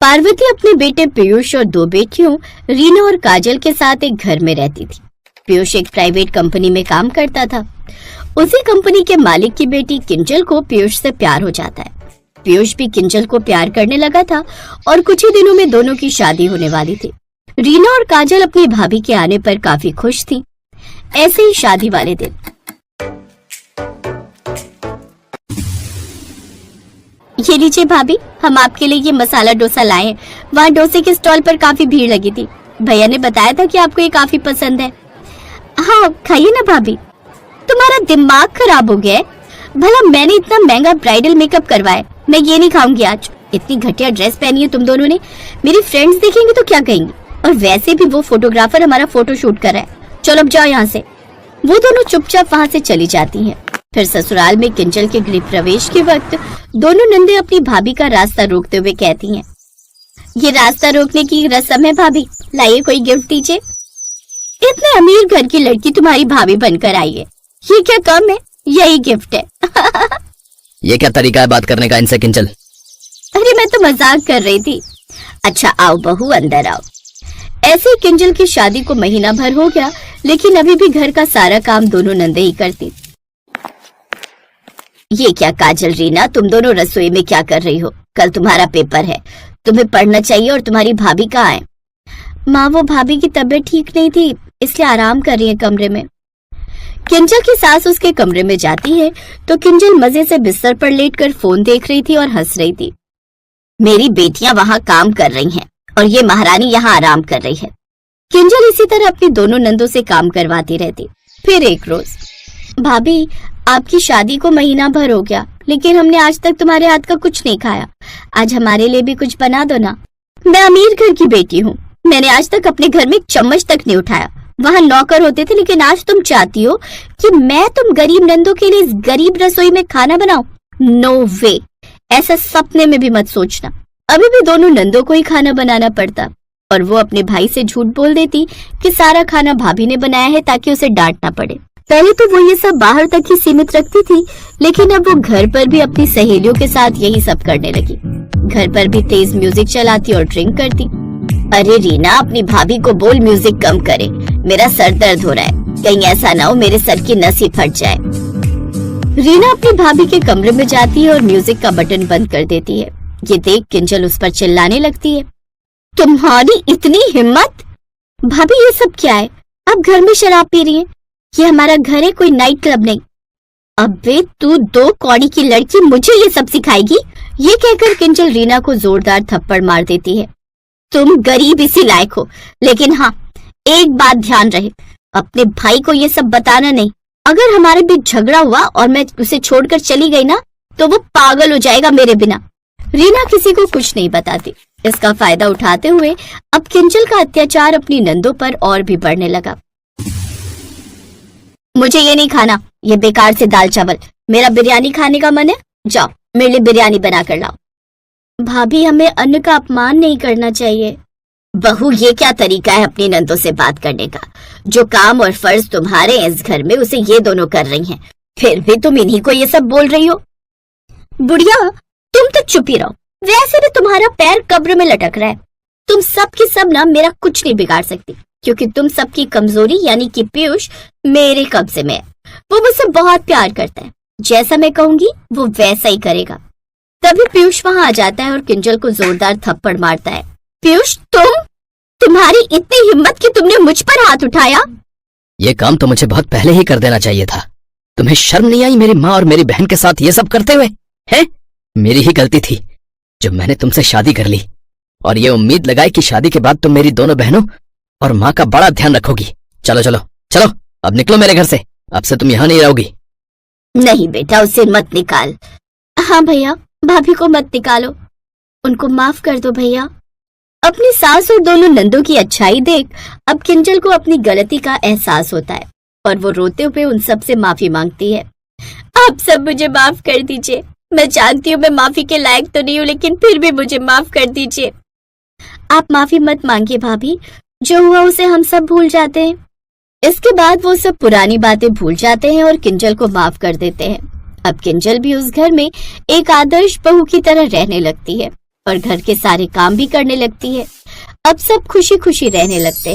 पार्वती अपने बेटे पीयूष और 2 बेटियों रीना और काजल के साथ एक घर में रहती थी। पीयूष एक प्राइवेट कंपनी में काम करता था। उसी कंपनी के मालिक की बेटी किंजल को पीयूष से प्यार हो जाता है। पीयूष भी किंजल को प्यार करने लगा था और कुछ ही दिनों में दोनों की शादी होने वाली थी। रीना और काजल अपनी भाभी के आने पर काफी खुश थी। ऐसे ही शादी वाले दिन ये लीजिए भाभी, हम आपके लिए ये मसाला डोसा लाए हैं। वहाँ डोसे के स्टॉल पर काफी भीड़ लगी थी। भैया ने बताया था कि आपको ये काफी पसंद है। हाँ खाइए ना भाभी। तुम्हारा दिमाग खराब हो गया है? भला मैंने इतना महंगा ब्राइडल मेकअप करवाया, मैं ये नहीं खाऊंगी आज। इतनी घटिया ड्रेस पहनी है तुम दोनों ने, मेरी फ्रेंड्स देखेंगे तो क्या कहेंगे? और वैसे भी वो फोटोग्राफर हमारा फोटो शूट कर रहा है। चलो अब जाओ यहाँ से। वो दोनों चुपचाप वहाँ से चली जाती हैं। फिर ससुराल में किंजल के गृह प्रवेश के वक्त दोनों नंदे अपनी भाभी का रास्ता रोकते हुए कहती हैं, ये रास्ता रोकने की रस्म है भाभी, लाइए कोई गिफ्ट दीजिए। इतने अमीर घर की लड़की तुम्हारी भाभी बनकर आई है, ये क्या कम है? यही गिफ्ट है। ये क्या तरीका है बात करने का इनसे किंजल? अरे मैं तो मजाक कर रही थी। अच्छा आओ बहू अंदर आओ। ऐसे किंजल की शादी को महीना भर हो गया, लेकिन अभी भी घर का सारा काम दोनों नंदे ही करती। ये क्या काजल रीना, तुम दोनों रसोई में क्या कर रही हो? कल तुम्हारा पेपर है, तुम्हें पढ़ना चाहिए। और तुम्हारी भाभी कहाँ है? माँ वो भाभी की तबीयत ठीक नहीं थी, इसलिए आराम कर रही है कमरे में। किंजल की सास उसके कमरे में जाती है तो किंजल मजे से बिस्तर पर लेटकर फोन देख रही थी और हंस रही थी। मेरी बेटियां वहाँ काम कर रही हैं और ये महारानी यहाँ आराम कर रही है। किंजल इसी तरह अपनी दोनों नंदों से काम करवाती रहती। फिर एक रोज, भाभी आपकी शादी को महीना भर हो गया, लेकिन हमने आज तक तुम्हारे हाथ का कुछ नहीं खाया। आज हमारे लिए भी कुछ बना दो ना। मैं अमीर घर की बेटी हूँ, मैंने आज तक अपने घर में चम्मच तक नहीं उठाया। वहाँ नौकर होते थे, लेकिन आज तुम चाहती हो कि मैं तुम गरीब नंदों के लिए इस गरीब रसोई में खाना बनाऊं? नो वे, ऐसा सपने में भी मत सोचना। अभी भी दोनों नंदों को ही खाना बनाना पड़ता और वो अपने भाई से झूठ बोल देती कि सारा खाना भाभी ने बनाया है ताकि उसे डांट ना पड़े। पहले तो वो ये सब बाहर तक ही सीमित रखती थी, लेकिन अब वो घर पर भी अपनी सहेलियों के साथ यही सब करने लगी। घर पर भी तेज म्यूजिक चलाती और ड्रिंक करती। अरे रीना, अपनी भाभी को बोल म्यूजिक कम करे, मेरा सर दर्द हो रहा है, कहीं ऐसा ना हो मेरे सर की नस ही फट जाए। रीना अपनी भाभी के कमरे में जाती है और म्यूजिक का बटन बंद कर देती है। ये देख किंजल उस पर चिल्लाने लगती है, तुम्हारी इतनी हिम्मत! भाभी ये सब क्या है? आप घर में शराब पी रही हैं? ये हमारा घर है, कोई नाइट क्लब नहीं। अबे तू 2 कौड़ी की लड़की मुझे ये सब सिखाएगी? ये कहकर किंजल रीना को जोरदार थप्पड़ मार देती है। तुम गरीब इसी लायक हो, लेकिन हाँ एक बात ध्यान रहे, अपने भाई को ये सब बताना नहीं। अगर हमारे बीच झगड़ा हुआ और मैं उसे छोड़कर चली गई ना, तो वो पागल हो जाएगा मेरे बिना। रीना किसी को कुछ नहीं बताती। इसका फायदा उठाते हुए अब किंजल का अत्याचार अपनी नंदों पर और भी बढ़ने लगा। मुझे ये नहीं खाना, ये बेकार से दाल चावल। मेरा बिरयानी खाने का मन है, जाओ मेरे लिए बिरयानी बना कर लाओ। भाभी हमें अन्न का अपमान नहीं करना चाहिए। बहू ये क्या तरीका है अपनी नंदों से बात करने का? जो काम और फर्ज तुम्हारे इस घर में उसे ये दोनों कर रही हैं, फिर भी तुम इन्हीं को ये सब बोल रही हो। बुढ़िया तुम तो चुप ही रहो, वैसे भी तुम्हारा पैर कब्र में लटक रहा है। तुम सब की सब ना मेरा कुछ नहीं बिगाड़ सकती, क्योंकि तुम सबकी कमजोरी यानी कि पीयूष मेरे कब्जे में है। वो मुझसे बहुत प्यार करता है, जैसा मैं कहूंगी वो वैसा ही करेगा। तभी पीयूष वहाँ आ जाता है और किंजल को जोरदार थप्पड़ मारता है। पीयूष तुम्हारी इतनी हिम्मत कि तुमने मुझ पर हाथ उठाया? ये काम तो मुझे बहुत पहले ही कर देना चाहिए था। तुम्हें शर्म नहीं आई मेरी माँ और मेरी बहन के साथ ये सब करते हुए? है मेरी ही गलती थी जो मैंने तुमसे शादी कर ली और ये उम्मीद लगाई कि शादी के बाद तुम मेरी दोनों बहनों और माँ का बड़ा ध्यान रखोगी। चलो चलो चलो, अब निकलो मेरे घर से, अब से तुम यहाँ नहीं रहोगी। नहीं बेटा, उसे मत निकाल। हाँ भैया, भाभी को मत निकालो, उनको माफ कर दो भैया। अपनी सास और दोनों नंदों की अच्छाई देख अब किंजल को अपनी गलती का एहसास होता है और वो रोते हुए उन सब से माफी मांगती है। आप सब मुझे माफ कर दीजिए, मैं जानती हूँ मैं माफी के लायक तो नहीं हूँ, लेकिन फिर भी मुझे माफ कर दीजिए। आप माफी मत मांगिए भाभी, जो हुआ उसे हम सब भूल जाते हैं। इसके बाद वो सब पुरानी बातें भूल जाते हैं और किंजल को माफ कर देते हैं। अब किंजल भी उस घर में एक आदर्श बहू की तरह रहने लगती है और घर के सारे काम भी करने लगती है। अब सब खुशी खुशी रहने लगते हैं।